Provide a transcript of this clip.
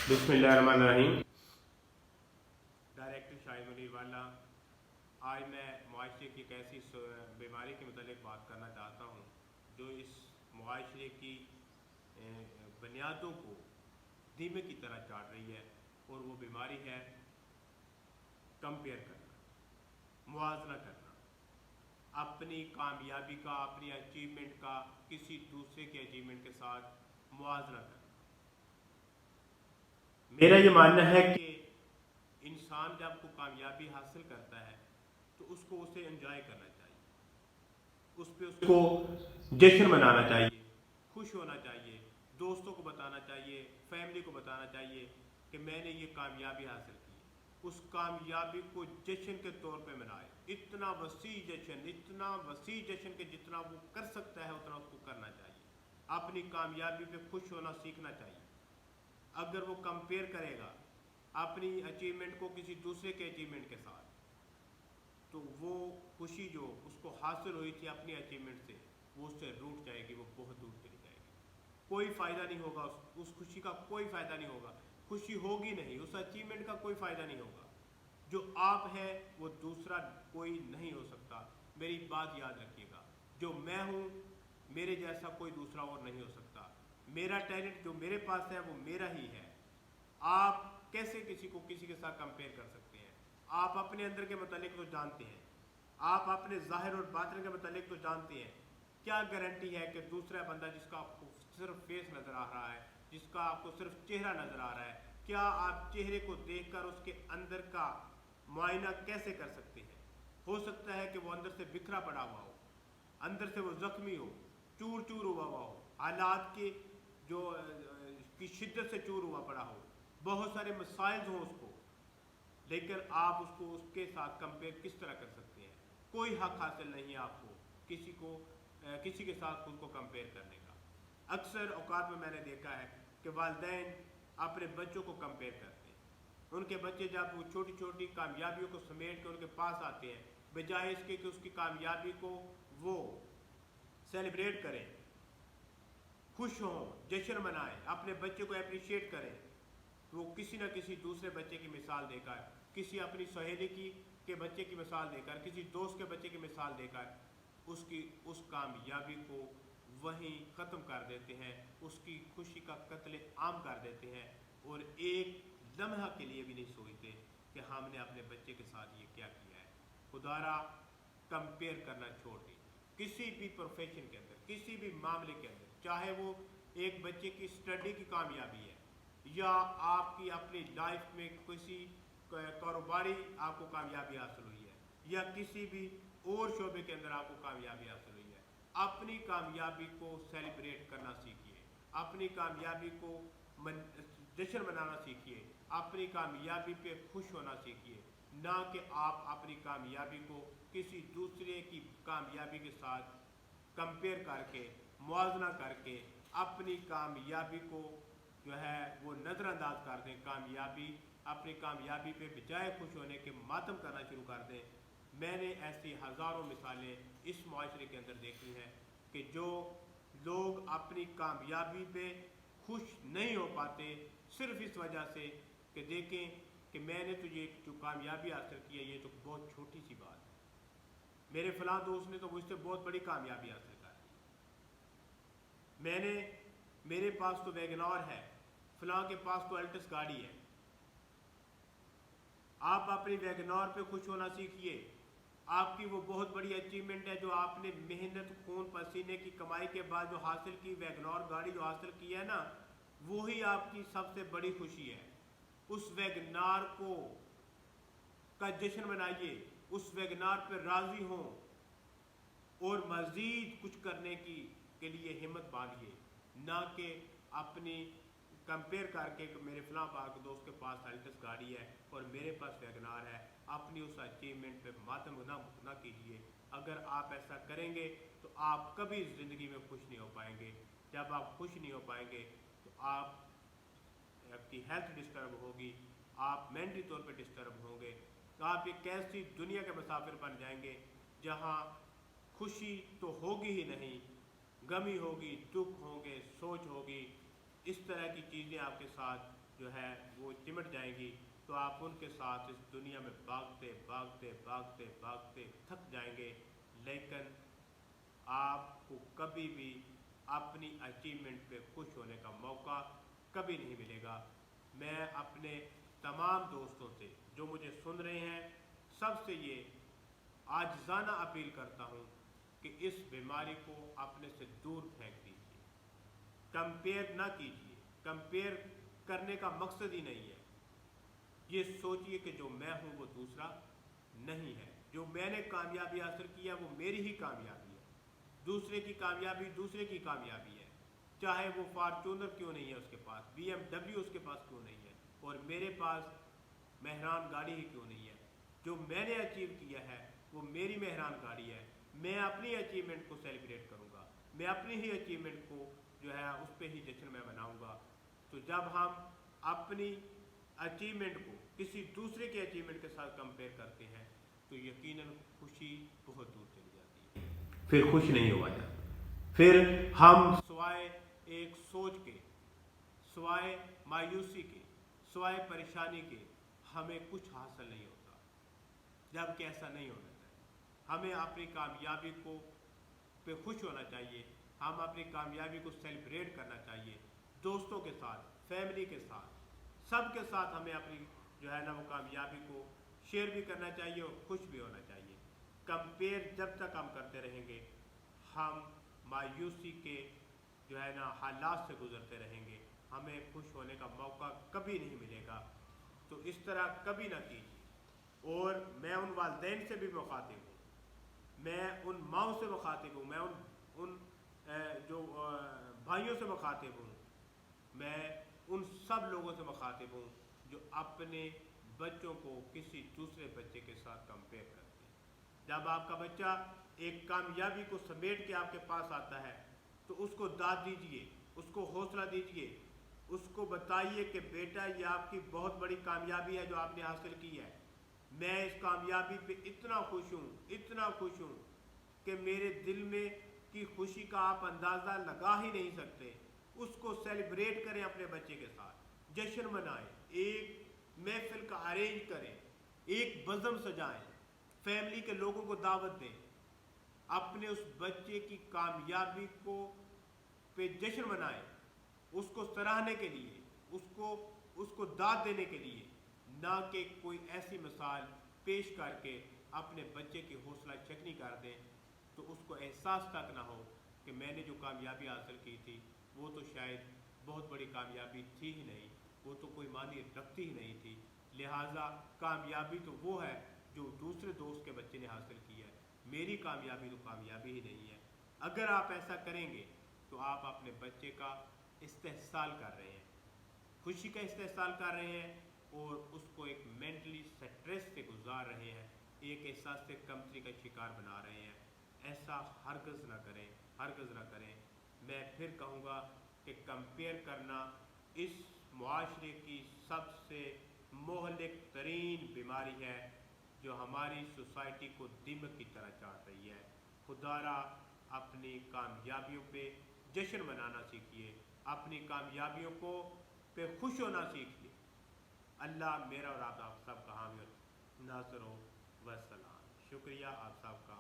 बिस्मिल्लाहिर्रहमानिर्रहीम। डायरेक्टर शाहिद मुनीर वाला। आज मैं मुआशरे की एक ऐसी बीमारी के मतलब बात करना चाहता हूँ जो इस मुआशरे की बुनियादों को धीमे की तरह चाट रही है, और वो बीमारी है कंपेयर करना, मुआवजा करना, अपनी कामयाबी का, अपनी अचीवमेंट का किसी दूसरे के अचीवमेंट के साथ मुआवजा करना। मेरा ये मानना है कि इंसान जब कोई कामयाबी हासिल करता है तो उसको उसे एंजॉय करना चाहिए, उस पर उसको जश्न मनाना चाहिए, खुश होना चाहिए, दोस्तों को बताना चाहिए, फैमिली को बताना चाहिए कि मैंने ये कामयाबी हासिल की। उस कामयाबी को जश्न के तौर पे मनाए, इतना वसी जश्न के जितना वो कर सकता है उतना उसको करना चाहिए। अपनी कामयाबी पे खुश होना सीखना चाहिए। अगर वो कंपेयर करेगा अपनी अचीवमेंट को किसी दूसरे के अचीवमेंट के साथ, तो वो खुशी जो उसको हासिल हुई थी अपनी अचीवमेंट से, वो उससे रूठ जाएगी, वो बहुत दूर चली जाएगी। कोई फ़ायदा नहीं होगा, उस खुशी का कोई फ़ायदा नहीं होगा, खुशी होगी नहीं, उस अचीवमेंट का कोई फ़ायदा नहीं होगा। जो आप हैं वो दूसरा कोई नहीं हो सकता। मेरी बात याद रखिएगा, जो मैं हूँ मेरे जैसा कोई दूसरा और नहीं हो सकता। मेरा टैलेंट जो मेरे पास है वो मेरा ही है। आप कैसे किसी के साथ कंपेयर कर सकते हैं? आप अपने अंदर के मुतालिक तो जानते हैं, आप अपने ज़ाहिर और बातिन के मुतालिक तो जानते हैं। क्या गारंटी है कि दूसरा बंदा जिसका आपको सिर्फ फेस नज़र आ रहा है, जिसका आपको सिर्फ चेहरा नज़र आ रहा है, क्या आप चेहरे को देखकर उसके अंदर का मुआयना कैसे कर सकते हैं? हो सकता है कि वो अंदर से बिखरा पड़ा हुआ हो, अंदर से वो ज़ख्मी हो, चूर चूर हुआ हुआ हो, हालात के जो की शिद्दत से चूर हुआ पड़ा हो, बहुत सारे मसाइल हों उसको, लेकिन आप उसको उसके साथ कंपेयर किस तरह कर सकते हैं? कोई हक हासिल नहीं है आपको किसी के साथ खुद को कंपेयर करने का। अक्सर औकात में मैंने देखा है कि वालिदैन अपने बच्चों को कंपेयर करते हैं। उनके बच्चे जब वो छोटी छोटी कामयाबियों को समेट के उनके पास आते हैं, बजाय इसके कि उसकी कामयाबी को वो सेलिब्रेट करें, खुश हों, जश्न मनाएं, अपने बच्चे को अप्रिशिएट करें, तो वो किसी न किसी दूसरे बच्चे की मिसाल देकर, किसी अपनी सहेली के बच्चे की मिसाल देकर, किसी दोस्त के बच्चे की मिसाल देकर उसकी उस कामयाबी को वहीं ख़त्म कर देते हैं, उसकी खुशी का कत्ले आम कर देते हैं, और एक लम्हा के लिए भी नहीं सोचते कि हमने अपने बच्चे के साथ ये क्या किया है। खुदारा कंपेयर करना छोड़ दें। किसी भी प्रोफेशन के अंदर, किसी भी मामले के अंदर, चाहे वो एक बच्चे की स्टडी की कामयाबी है, या आपकी अपनी लाइफ में किसी कारोबारी आपको कामयाबी हासिल हुई है, या किसी भी और शोबे के अंदर आपको कामयाबी हासिल हुई है, अपनी कामयाबी को सेलिब्रेट करना सीखिए, अपनी कामयाबी को जश्न मनाना सीखिए, अपनी कामयाबी पे खुश होना सीखिए, ना कि आप अपनी कामयाबी को किसी दूसरे की कामयाबी के साथ कंपेयर करके, मुआवजा करके अपनी कामयाबी को जो है वो नज़रअंदाज कर दें। अपनी कामयाबी पे बजाय खुश होने के मातम करना शुरू कर दें। मैंने ऐसी हज़ारों मिसालें इस मुआशरे के अंदर देखी हैं कि जो लोग अपनी कामयाबी पे खुश नहीं हो पाते सिर्फ इस वजह से कि देखें कि मैंने तो ये जो कामयाबी हासिल की है ये तो बहुत छोटी सी बात है, मेरे फलां दोस्त ने तो मुझसे बहुत बड़ी कामयाबी हासिल कर ली, मेरे पास तो वैगनआर है, फलां के पास तो अल्टस गाड़ी है। आप अपनी वैगनआर पे खुश होना सीखिए। आपकी वो बहुत बड़ी अचीवमेंट है जो आपने मेहनत, खून पसीने की कमाई के बाद जो हासिल की वैगनआर गाड़ी जो हासिल की है ना, वही आपकी सबसे बड़ी खुशी है। उस वैगनआर का जश्न मनाइए, उस वैगनआर पर राज़ी हों, और मज़ीद कुछ करने के लिए हिम्मत बांधिए, ना कि अपनी कंपेयर करके कि मेरे फलां पाक दोस्त के पास अल्टस गाड़ी है और मेरे पास वैगनआर है। अपनी उस अचीवमेंट पे मातम ना कीजिए। अगर आप ऐसा करेंगे तो आप कभी ज़िंदगी में खुश नहीं हो पाएंगे। जब आप खुश नहीं हो पाएंगे तो आपकी हेल्थ डिस्टर्ब होगी, आप मेंटली तौर पे डिस्टर्ब होंगे, तो आप एक ऐसी दुनिया के मुसाफिर बन जाएंगे जहाँ खुशी तो होगी ही नहीं, गमी होगी, दुख होंगे, सोच होगी, इस तरह की चीज़ें आपके साथ جو ہے وہ چمٹ جائیں گی تو آپ ان کے ساتھ اس دنیا میں بھاگتے بھاگتے بھاگتے بھاگتے تھک جائیں گے، لیکن آپ کو کبھی بھی اپنی اچیومنٹ پہ خوش ہونے کا موقع کبھی نہیں ملے گا۔ میں اپنے تمام دوستوں سے جو مجھے سن رہے ہیں سب سے یہ عاجزانہ اپیل کرتا ہوں کہ اس بیماری کو اپنے سے دور پھینک دیجیے، کمپیئر نہ کیجیے، کمپیئر کرنے کا مقصد ہی نہیں ہے۔ یہ سوچئے کہ جو میں ہوں وہ دوسرا نہیں ہے، جو میں نے کامیابی حاصل کی ہے وہ میری ہی کامیابی ہے، دوسرے کی کامیابی دوسرے کی کامیابی ہے، چاہے وہ فارچونر کیوں نہیں ہے اس کے پاس، بی ایم ڈبلیو اس کے پاس کیوں نہیں ہے، اور میرے پاس مہران گاڑی ہی کیوں نہیں ہے۔ جو میں نے اچیو کیا ہے وہ میری مہران گاڑی ہے، میں اپنی اچیومنٹ کو سیلیبریٹ کروں گا، میں اپنی ہی اچیومنٹ کو جو ہے اس پہ ہی جشن میں مناؤں گا۔ تو جب ہم اپنی اچیومنٹ کو کسی دوسرے کے اچیومنٹ کے ساتھ کمپیئر کرتے ہیں تو یقیناً خوشی بہت دور چلی جاتی ہے، پھر خوش نہیں ہوا جاتا، پھر ہم سوائے ایک سوچ کے، سوائے مایوسی کے، سوائے پریشانی کے ہمیں کچھ حاصل نہیں ہوتا، جبکہ ایسا نہیں ہونا چاہیے۔ ہمیں اپنی کامیابی کو پہ خوش ہونا چاہیے، ہم اپنی کامیابی کو سیلیبریٹ کرنا چاہیے، دوستوں کے ساتھ، فیملی کے ساتھ، سب کے ساتھ ہمیں اپنی جو ہے نا وہ کامیابی کو شیئر بھی کرنا چاہیے اور خوش بھی ہونا چاہیے۔ کمپیئر جب تک ہم کرتے رہیں گے ہم مایوسی کے جو ہے نا حالات سے گزرتے رہیں گے، ہمیں خوش ہونے کا موقع کبھی نہیں ملے گا۔ تو اس طرح کبھی نہ کیجیے۔ اور میں ان والدین سے بھی مخاطب ہوں، میں ان ماؤں سے مخاطب ہوں، میں ان جو بھائیوں سے مخاطب ہوں، میں ان سب لوگوں سے مخاطب ہوں جو اپنے بچوں کو کسی دوسرے بچے کے ساتھ کمپیئر کرتے ہیں۔ جب آپ کا بچہ ایک کامیابی کو سمیٹ کے آپ کے پاس آتا ہے تو اس کو داد دیجئے، اس کو حوصلہ دیجئے، اس کو بتائیے کہ بیٹا یہ آپ کی بہت بڑی کامیابی ہے جو آپ نے حاصل کی ہے، میں اس کامیابی پہ اتنا خوش ہوں، اتنا خوش ہوں کہ میرے دل میں کی خوشی کا آپ اندازہ لگا ہی نہیں سکتے۔ اس کو سیلیبریٹ کریں، اپنے بچے کے ساتھ جشن منائیں، ایک محفل کا ارینج کریں، ایک بزم سجائیں، فیملی کے لوگوں کو دعوت دیں، اپنے اس بچے کی کامیابی کو پہ جشن منائیں، اس کو سراہنے کے لیے، اس کو داد دینے کے لیے، نہ کہ کوئی ایسی مثال پیش کر کے اپنے بچے کی حوصلہ شکنی کر دیں تو اس کو احساس تک نہ ہو کہ میں نے جو کامیابی حاصل کی تھی وہ تو شاید بہت بڑی کامیابی تھی ہی نہیں، وہ تو کوئی معنی رکھتی ہی نہیں تھی، لہٰذا کامیابی تو وہ ہے جو دوسرے دوست کے بچے نے حاصل کی ہے، میری کامیابی تو کامیابی ہی نہیں ہے۔ اگر آپ ایسا کریں گے تو آپ اپنے بچے کا استحصال کر رہے ہیں، خوشی کا استحصال کر رہے ہیں، اور اس کو ایک مینٹلی سٹریس سے گزار رہے ہیں، ایک احساس سے کمتری کا شکار بنا رہے ہیں۔ ایسا ہرگز نہ کریں، ہرگز نہ کریں۔ میں پھر کہوں گا کہ کمپیئر کرنا اس معاشرے کی سب سے مہلک ترین بیماری ہے جو ہماری سوسائٹی کو دیمک کی طرح چاٹ رہی ہے۔ خدا را اپنی کامیابیوں پہ جشن منانا سیکھیے، اپنی کامیابیوں کو پہ خوش ہونا سیکھیے۔ اللہ میرا اور آپ سب کا حامی اور ناصر ہو۔ وسلام۔ شکریہ آپ سب کا۔